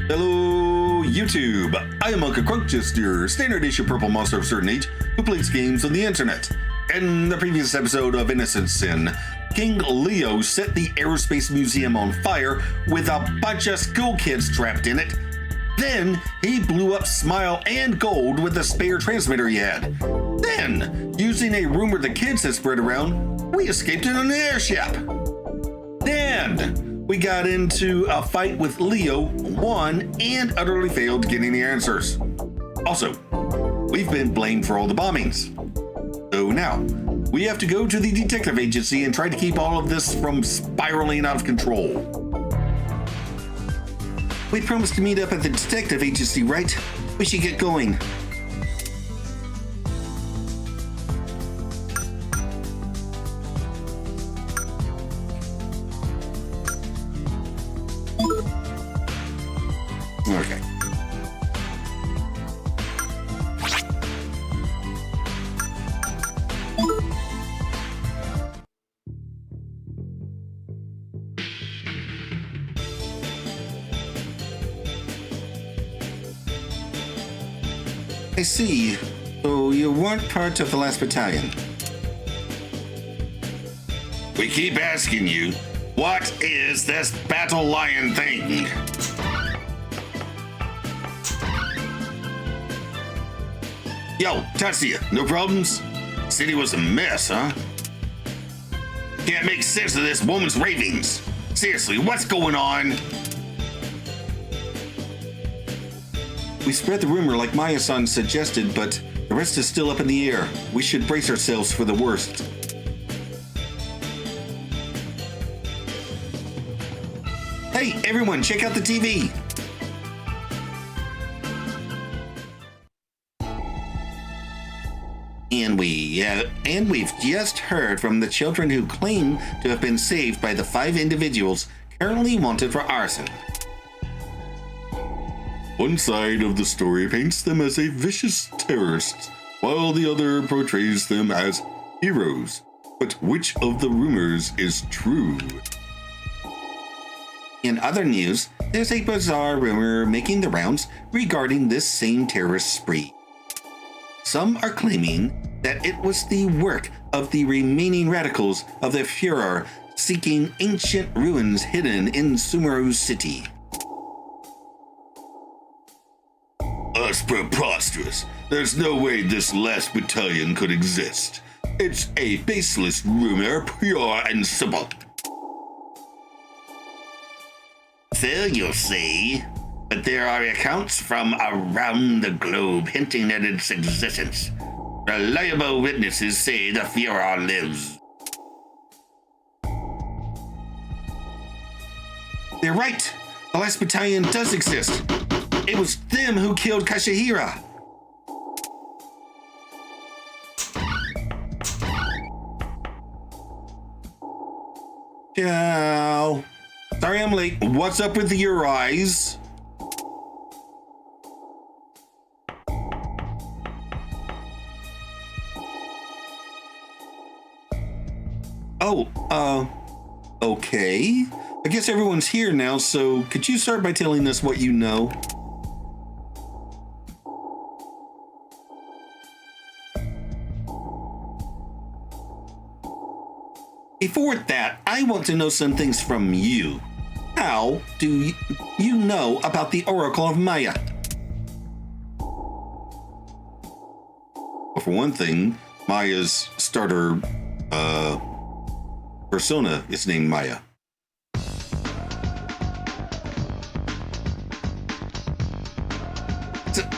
Hello, YouTube. I am Unca Crunk, just your standard issue purple monster of certain age who plays games on the internet. In the previous episode of Innocent Sin, King Leo set the Aerospace Museum on fire with a bunch of school kids trapped in it. Then he blew up Smile and Gold with the spare transmitter he had. Then, using a rumor the kids had spread around, we escaped in an airship. Then we got into a fight with Leo, won, and utterly failed getting the answers. Also, we've been blamed for all the bombings. So now, we have to go to the detective agency and try to keep all of this from spiraling out of control. We promised to meet up at the detective agency, right? We should get going. Okay. I see. So you weren't part of the last battalion. We keep asking you, what is this battle lion thing? Yo, Tatsuya, no problems? City was a mess, huh? Can't make sense of this woman's ravings. Seriously, what's going on? We spread the rumor like Maya-san suggested, but the rest is still up in the air. We should brace ourselves for the worst. Hey, everyone, check out the TV. And we've just heard from the children who claim to have been saved by the 5 individuals currently wanted for arson. One side of the story paints them as a vicious terrorists, while the other portrays them as heroes. But which of the rumors is true? In other news, there's a bizarre rumor making the rounds regarding this same terrorist spree. Some are claiming that it was the work of the remaining radicals of the Führer seeking ancient ruins hidden in Sumaru City. That's preposterous. There's no way this last battalion could exist. It's a baseless rumor, pure and simple. So you'll say, but there are accounts from around the globe hinting at its existence. Reliable witnesses say the Führer lives. They're right. The last battalion does exist. It was them who killed Kashihira. Ciao. Sorry I'm late. What's up with your eyes? Okay. I guess everyone's here now, so could you start by telling us what you know? Before that, I want to know some things from you. How do you know about the Oracle of Maya? Well, for one thing, Maya's starter, persona is named Maya.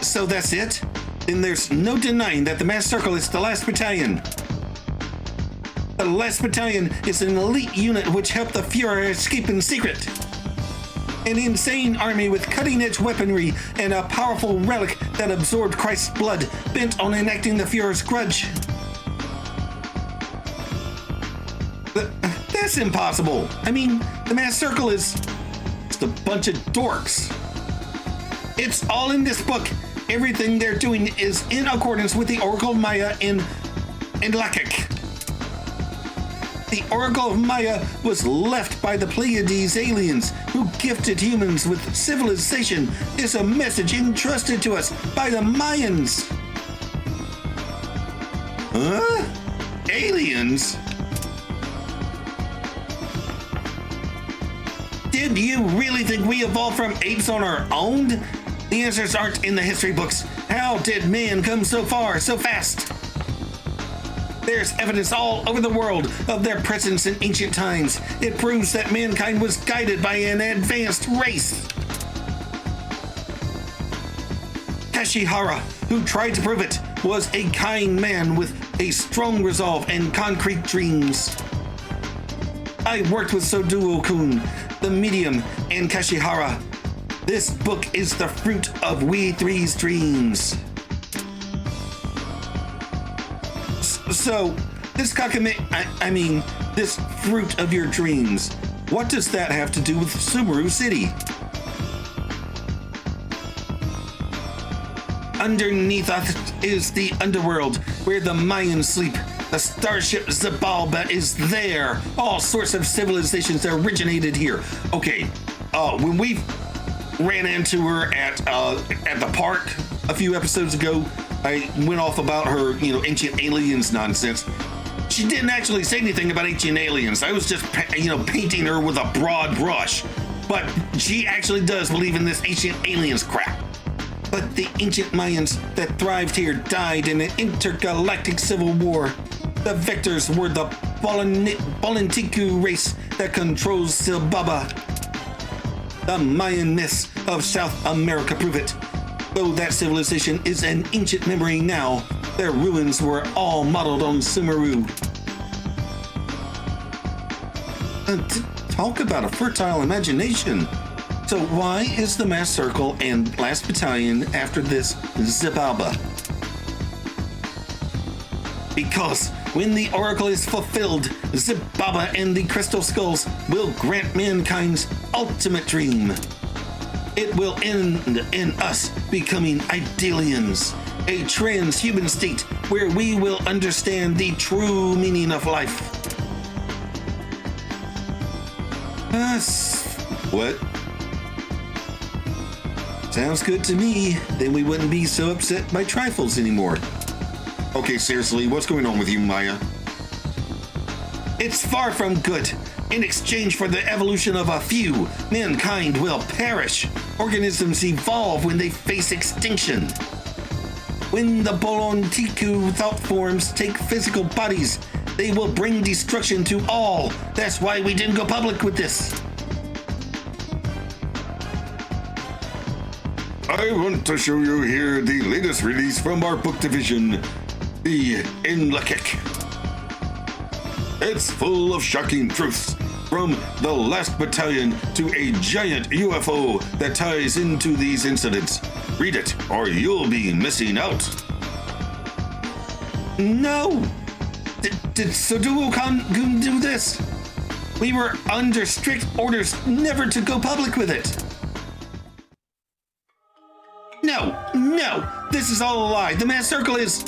So that's it? Then there's no denying that the Mass Circle is the last battalion. The last battalion is an elite unit which helped the Führer escape in secret. An insane army with cutting-edge weaponry and a powerful relic that absorbed Christ's blood, bent on enacting the Führer's grudge. That's impossible. I mean, the Mass Circle is just a bunch of dorks. It's all in this book. Everything they're doing is in accordance with the Oracle of Maya in Lakik. The Oracle of Maya was left by the Pleiades aliens who gifted humans with civilization is a message entrusted to us by the Mayans. Huh? Aliens? Did you really think we evolved from apes on our own? The answers aren't in the history books. How did man come so far, so fast? There's evidence all over the world of their presence in ancient times. It proves that mankind was guided by an advanced race. Kashihara, who tried to prove it, was a kind man with a strong resolve and concrete dreams. I worked with Soduo-kun, the medium, and Kashihara. This book is the fruit of we three's dreams. So, this this fruit of your dreams, what does that have to do with Sumaru City? Underneath us is the underworld, where the Mayans sleep. The starship Xibalba is there. All sorts of civilizations originated here. Okay, when we ran into her at the park a few episodes ago, I went off about her, ancient aliens nonsense. She didn't actually say anything about ancient aliens. I was just, painting her with a broad brush. But she actually does believe in this ancient aliens crap. But the ancient Mayans that thrived here died in an intergalactic civil war. The victors were the Bolantiku race that controls Xibalba. The Mayan myths of South America prove it. Though that civilization is an ancient memory now, their ruins were all modeled on Sumaru. Talk about a fertile imagination. So why is the Mass Circle and Last Battalion after this Xibalba? Because when the Oracle is fulfilled, Xibalba and the Crystal Skulls will grant mankind's ultimate dream. It will end in us becoming Idealians, a transhuman state where we will understand the true meaning of life. What? Sounds good to me. Then we wouldn't be so upset by trifles anymore. Okay, seriously, what's going on with you, Maya? It's far from good. In exchange for the evolution of a few, mankind will perish. Organisms evolve when they face extinction. When the Bolontiku thought forms take physical bodies, they will bring destruction to all. That's why we didn't go public with this. I want to show you here the latest release from our book division, the Enlekik. It's full of shocking truths, from the Last Battalion to a giant UFO that ties into these incidents. Read it, or you'll be missing out. No! Did Soduo-kun do this? We were under strict orders never to go public with it. No! This is all a lie. The Mass Circle is...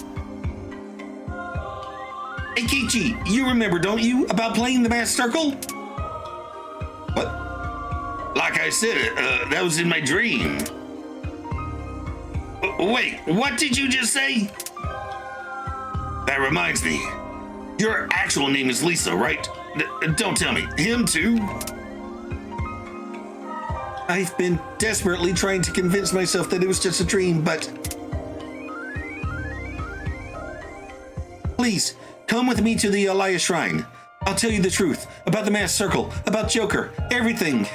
Hey, Kichi, you remember, don't you, about playing the Mass Circle? What? Like I said, that was in my dream. Wait, what did you just say? That reminds me. Your actual name is Lisa, right? Don't tell me. Him too? I've been desperately trying to convince myself that it was just a dream, but... Please, come with me to the Alaya Shrine. I'll tell you the truth about the Mass Circle, about Joker, everything.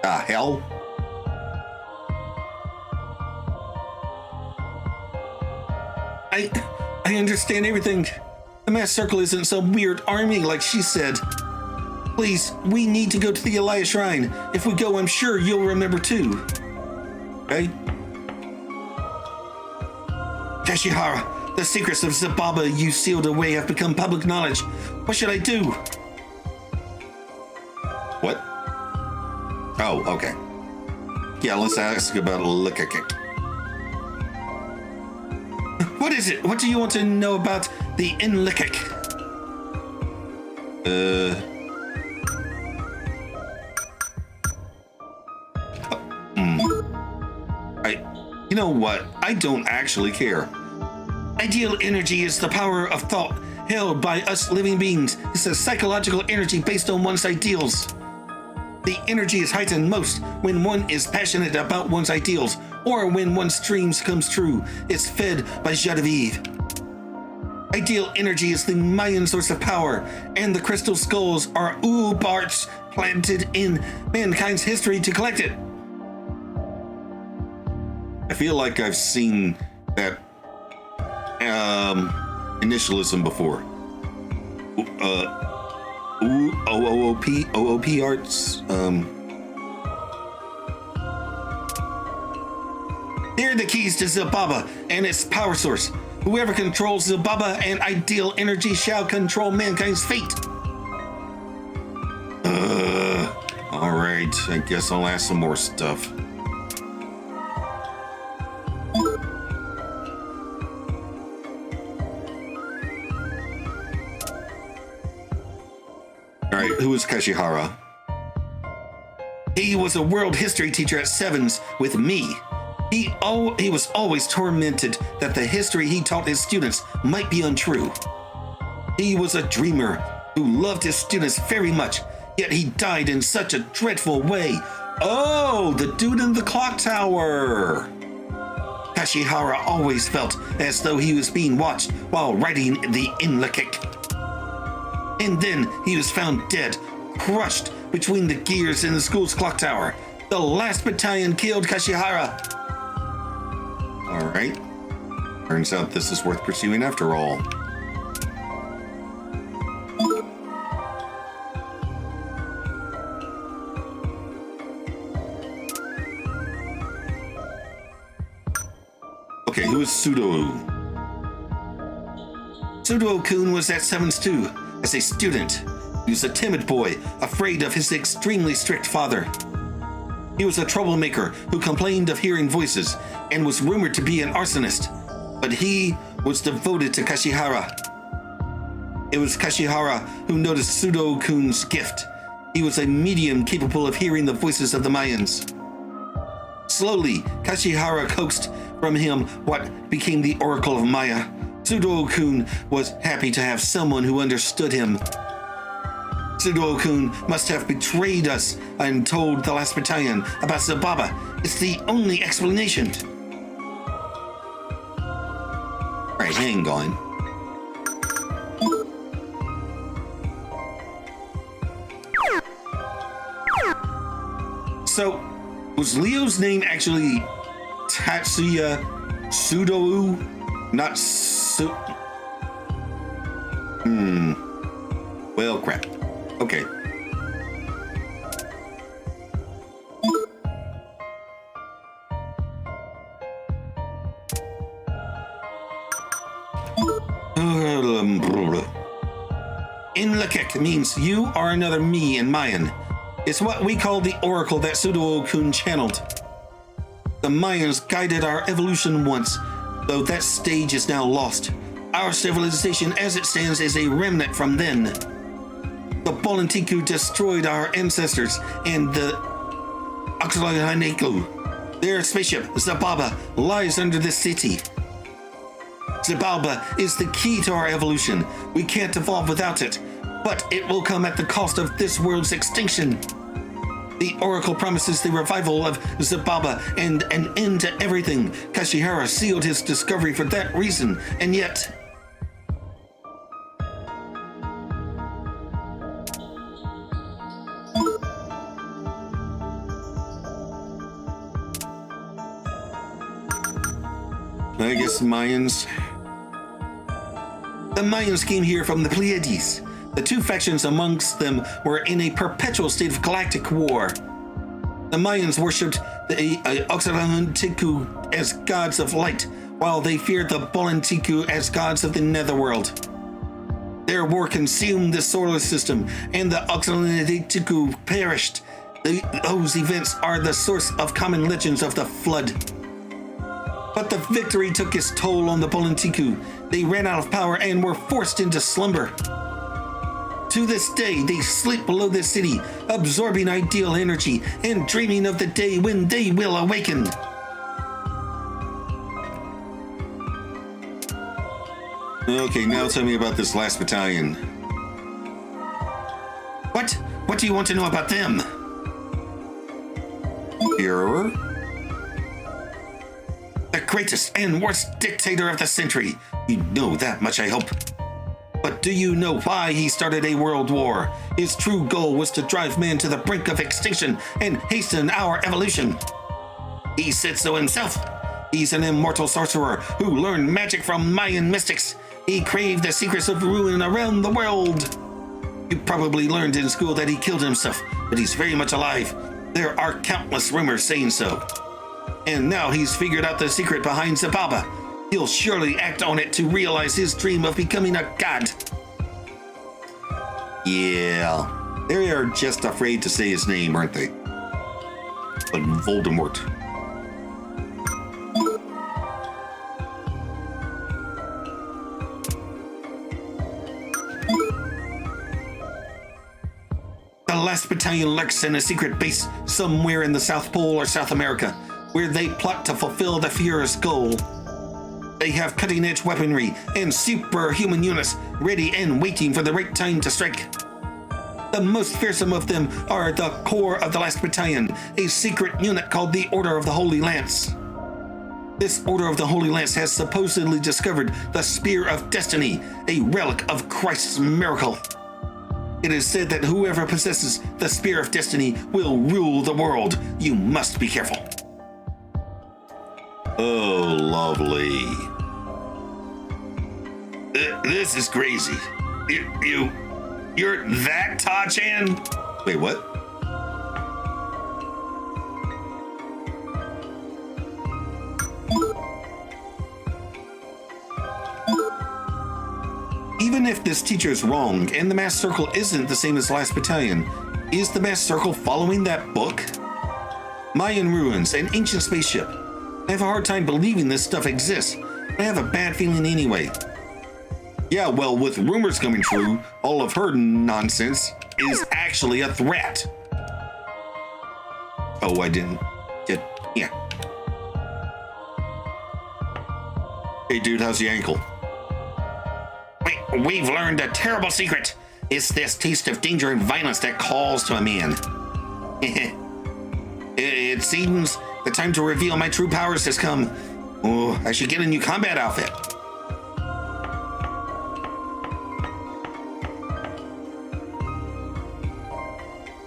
Hell? I understand everything. The Mass Circle isn't some weird army like she said. Please, we need to go to the Alaya Shrine. If we go, I'm sure you'll remember too. Right? Kashihara, the secrets of Xibalba you sealed away have become public knowledge. What should I do? What? Oh, okay. Yeah, let's ask about Likakik. What is it? What do you want to know about the Enlikik? You know what? I don't actually care. Ideal energy is the power of thought held by us living beings. It's a psychological energy based on one's ideals. The energy is heightened most when one is passionate about one's ideals or when one's dreams comes true. It's fed by joie de vivre. Ideal energy is the Mayan source of power, and the crystal skulls are parts planted in mankind's history to collect it. I feel like I've seen that initialism before. OOP arts. Here are the keys to Zibaba and its power source. Whoever controls Zibaba and ideal energy shall control mankind's fate. Alright, I guess I'll ask some more stuff. Alright, who is Kashihara? He was a world history teacher at Sevens with me. He was always tormented that the history he taught his students might be untrue. He was a dreamer who loved his students very much, yet he died in such a dreadful way. Oh, the dude in the clock tower! Kashihara always felt as though he was being watched while riding the Inlakik. And then he was found dead, crushed between the gears in the school's clock tower. The last battalion killed Kashihara. Alright. Turns out this is worth pursuing after all. Okay, who is Sudo? Sudo-kun was at Sevens too, as a student. He was a timid boy, afraid of his extremely strict father. He was a troublemaker who complained of hearing voices and was rumored to be an arsonist, but he was devoted to Kashihara. It was Kashihara who noticed Sudo-kun's gift. He was a medium capable of hearing the voices of the Mayans. Slowly, Kashihara coaxed from him what became the Oracle of Maya. Sudo-kun was happy to have someone who understood him. Sudo-kun must have betrayed us and told the last battalion about Zibaba. It's the only explanation. Right, hang on. So, was Leo's name actually Tatsuya Sudo? Not Su... Well, crap. Okay. Inlakik means you are another me in Mayan. It's what we call the oracle that Sudo-kun channeled. The Mayans guided our evolution once, though that stage is now lost. Our civilization as it stands is a remnant from then. The Bolantiku destroyed our ancestors and the Oxalahaneku. Their spaceship, Zibaba, lies under the city. Zibaba is the key to our evolution. We can't evolve without it, but it will come at the cost of this world's extinction. The Oracle promises the revival of Zibaba and an end to everything. Kashihara sealed his discovery for that reason, and yet... I guess Mayans... The Mayans came here from the Pleiades. The two factions amongst them were in a perpetual state of galactic war. The Mayans worshipped the Oxalahaneku as gods of light, while they feared the Bolantiku as gods of the netherworld. Their war consumed the solar system, and the Oxalahaneku perished. Those events are the source of common legends of the flood. But the victory took its toll on the Bolantiku. They ran out of power and were forced into slumber. To this day, they sleep below the city, absorbing ideal energy and dreaming of the day when they will awaken. Okay, now tell me about this last battalion. What? What do you want to know about them? Führer? The greatest and worst dictator of the century. You know that much, I hope. But do you know why he started a world war? His true goal was to drive man to the brink of extinction and hasten our evolution. He said so himself. He's an immortal sorcerer who learned magic from Mayan mystics. He craved the secrets of ruin around the world. You probably learned in school that he killed himself, but he's very much alive. There are countless rumors saying so. And now he's figured out the secret behind Zababa. He'll surely act on it to realize his dream of becoming a god. Yeah, they are just afraid to say his name, aren't they? But Voldemort. The last battalion lurks in a secret base somewhere in the South Pole or South America, where they plot to fulfill the Führer's goal. They have cutting-edge weaponry and superhuman units ready and waiting for the right time to strike. The most fearsome of them are the core of the last battalion, a secret unit called the Order of the Holy Lance. This Order of the Holy Lance has supposedly discovered the Spear of Destiny, a relic of Christ's miracle. It is said that whoever possesses the Spear of Destiny will rule the world. You must be careful. Oh, lovely. This is crazy. You're that Ta-Chan? Wait, what? Even if this teacher is wrong and the mass circle isn't the same as last battalion, is the mass circle following that book? Mayan ruins, an ancient spaceship. I have a hard time believing this stuff exists. I have a bad feeling anyway. Yeah, well, with rumors coming true, all of her nonsense is actually a threat. Oh, I didn't get... Yeah. Hey, dude, how's your ankle? We've learned a terrible secret. It's this taste of danger and violence that calls to a man. It seems the time to reveal my true powers has come. Oh, I should get a new combat outfit.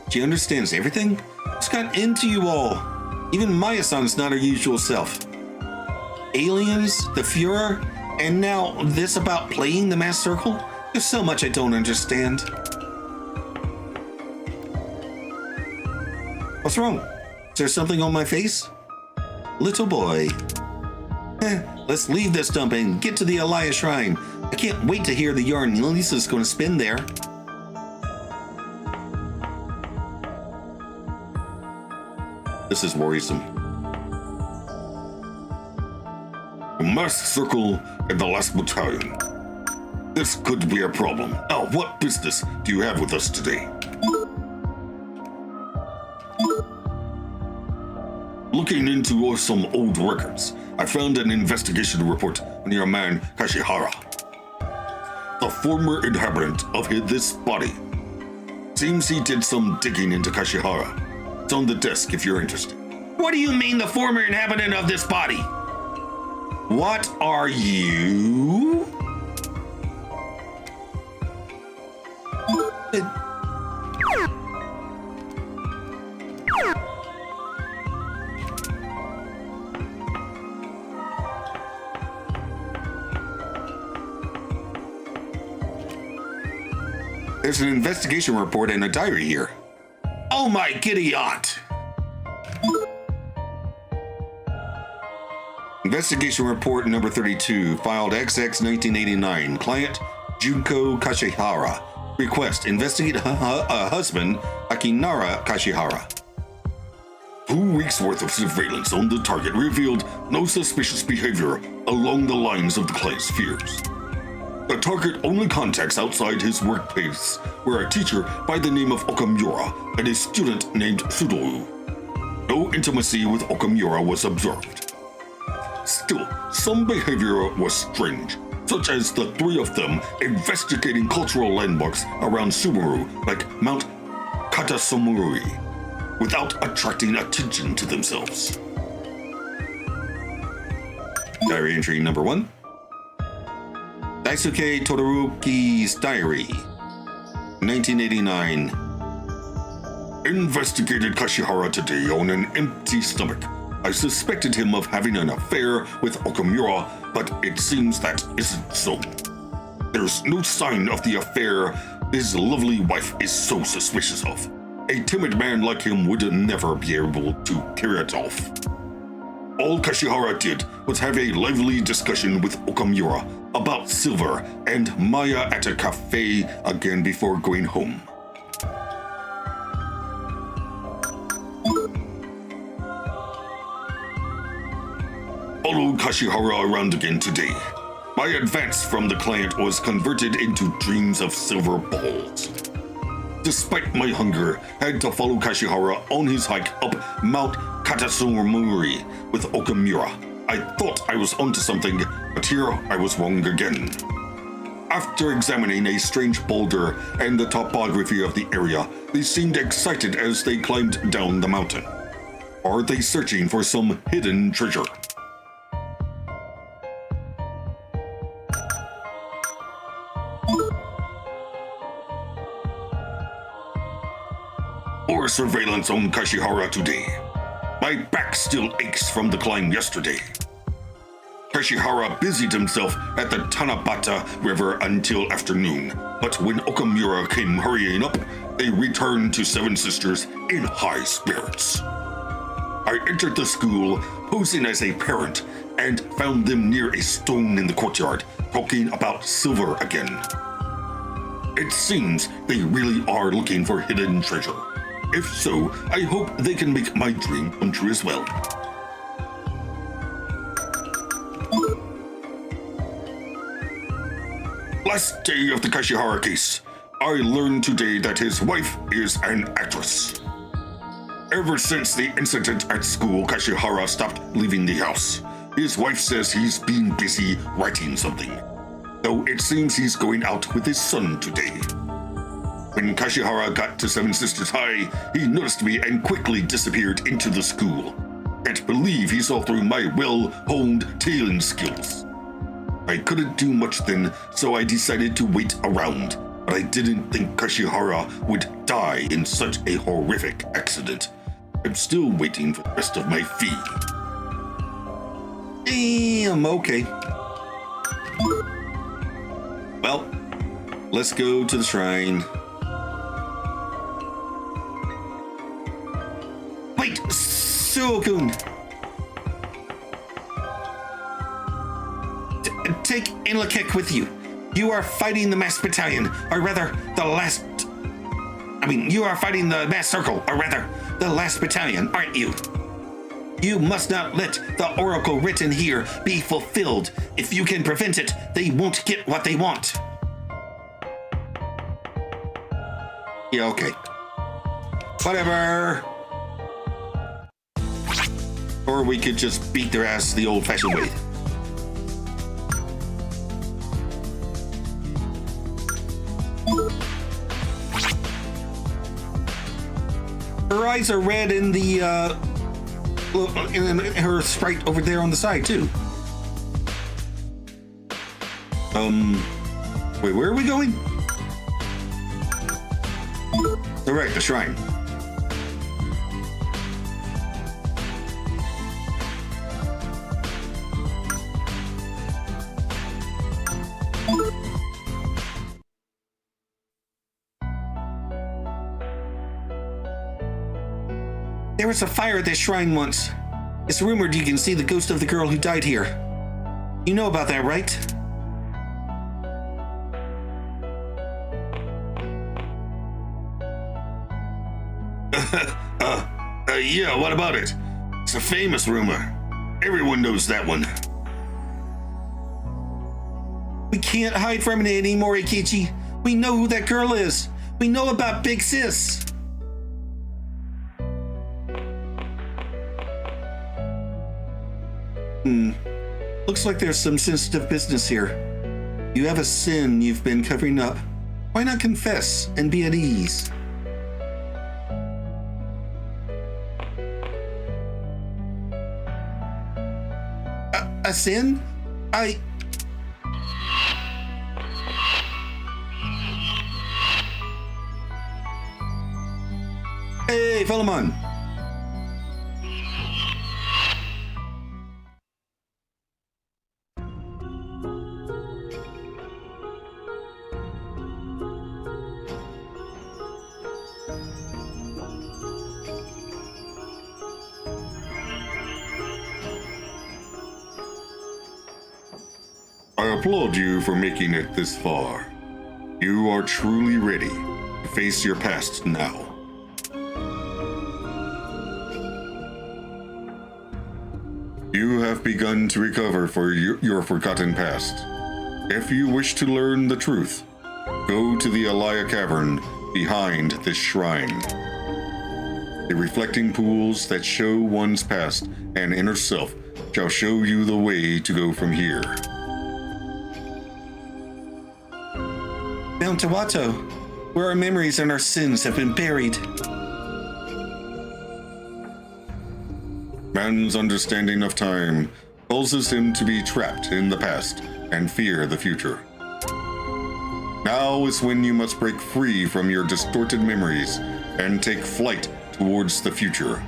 She understands everything? What's got into you all? Even Maya-san's not her usual self. Aliens, the Führer, and now this about playing the mass circle? There's so much I don't understand. What's wrong? Is there something on my face? Little boy. Let's leave this dump and get to the Elia Shrine. I can't wait to hear the yarn Lisa's going to spin there. This is worrisome. A mass circle in the last battalion. This could be a problem. Now, what business do you have with us today? Looking into some old records, I found an investigation report on your man Kashihara, the former inhabitant of this body. Seems he did some digging into Kashihara. It's on the desk if you're interested. What do you mean the former inhabitant of this body? What are you? There's an investigation report and a diary here. Oh my giddy aunt! Investigation report number 32, filed XX 1989. Client Junko Kashihara. Request: investigate husband Akinara Kashihara. 2 weeks worth of surveillance on the target revealed no suspicious behavior along the lines of the client's fears. The target only contacts outside his workplace were a teacher by the name of Okamura and a student named Sudoru. No intimacy with Okamura was observed. Still, some behavior was strange, such as the three of them investigating cultural landmarks around Sumaru like Mount Katasumuri without attracting attention to themselves. Diary entry number 1. Daisuke Todoroki's diary, 1989. Investigated Kashihara today on an empty stomach. I suspected him of having an affair with Okamura, but it seems that isn't so. There's no sign of the affair his lovely wife is so suspicious of. A timid man like him would never be able to carry it off. All Kashihara did was have a lively discussion with Okamura about silver and Maya at a cafe again before going home. Followed Kashihara around again today. My advance from the client was converted into dreams of silver balls. Despite my hunger, had to follow Kashihara on his hike up Mount Katasumuri with Okamura. I thought I was onto something, but here I was wrong again. After examining a strange boulder and the topography of the area, they seemed excited as they climbed down the mountain. Are they searching for some hidden treasure? More surveillance on Kashihara today. My back still aches from the climb yesterday. Kashihara busied himself at the Tanabata River until afternoon, but when Okamura came hurrying up, they returned to Seven Sisters in high spirits. I entered the school, posing as a parent, and found them near a stone in the courtyard, talking about silver again. It seems they really are looking for hidden treasure. If so, I hope they can make my dream come true as well. Last day of the Kashihara case. I learned today that his wife is an actress. Ever since the incident at school, Kashihara stopped leaving the house. His wife says he's been busy writing something, though it seems he's going out with his son today. When Kashihara got to Seven Sisters High, he noticed me and quickly disappeared into the school. Can't believe he saw through my well-honed tailing skills. I couldn't do much then, so I decided to wait around, but I didn't think Kashihara would die in such a horrific accident. I'm still waiting for the rest of my fee. Damn, okay. Well, let's go to the shrine. Wait, Suo-kun! Take Inlakek with you. You are fighting the masked battalion, or rather, you are fighting the masked circle, or rather, the last battalion, aren't you? You must not let the oracle written here be fulfilled. If you can prevent it, they won't get what they want. Yeah, okay. Whatever. Or we could just beat their ass the old-fashioned way. Her eyes are red in the, in her sprite over there on the side, too. Wait, where are we going? Correct, the shrine. There was a fire at this shrine once. It's rumored you can see the ghost of the girl who died here. You know about that, right? Yeah, what about it? It's a famous rumor. Everyone knows that one. We can't hide from it anymore, Ikichi. We know who that girl is. We know about Big Sis. Looks like there's some sensitive business here. You have a sin you've been covering up. Why not confess and be at ease? A sin? Hey, Philemon! I applaud you for making it this far. You are truly ready to face your past now. You have begun to recover for your forgotten past. If you wish to learn the truth, go to the Alaya Cavern behind this shrine. The reflecting pools that show one's past and inner self shall show you the way to go from here. Mount Iwato, where our memories and our sins have been buried. Man's understanding of time causes him to be trapped in the past and fear the future. Now is when you must break free from your distorted memories and take flight towards the future.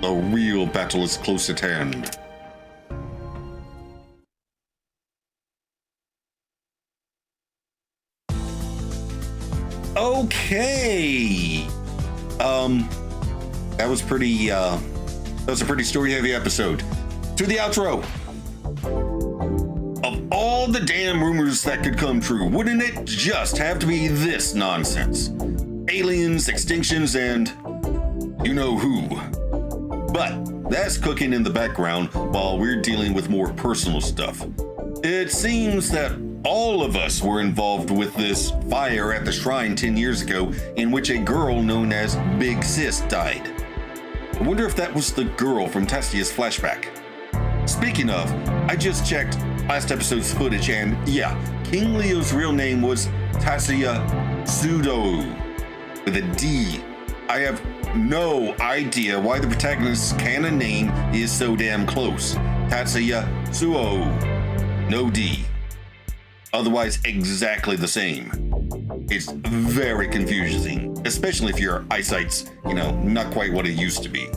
The real battle is close at hand. Okay. That was a pretty story-heavy episode. To the outro. Of all the damn rumors that could come true, wouldn't it just have to be this nonsense? Aliens, extinctions, and you know who. But that's cooking in the background while we're dealing with more personal stuff. It seems that all of us were involved with this fire at the shrine 10 years ago in which a girl known as Big Sis died. I wonder if that was the girl from Tatsuya's flashback. Speaking of, I just checked last episode's footage and yeah, King Leo's real name was Tatsuya Tsudo with a D. I have no idea why the protagonist's canon name is so damn close. Tatsuya Tsuo, no D. Otherwise exactly the same. It's very confusing, especially if your eyesight's, not quite what it used to be.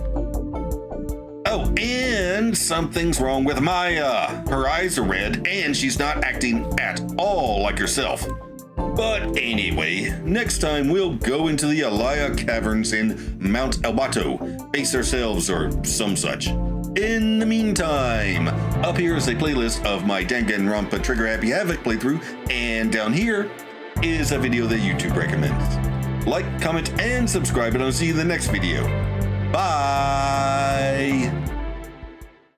Oh, and something's wrong with Maya. Her eyes are red, and she's not acting at all like herself. But anyway, next time we'll go into the Alaya Caverns in Mount Iwato, face ourselves or some such. In the meantime, up here is a playlist of my Danganronpa Trigger Happy Havoc playthrough, and down here is a video that YouTube recommends. Like, comment, and subscribe, and I'll see you in the next video. Bye!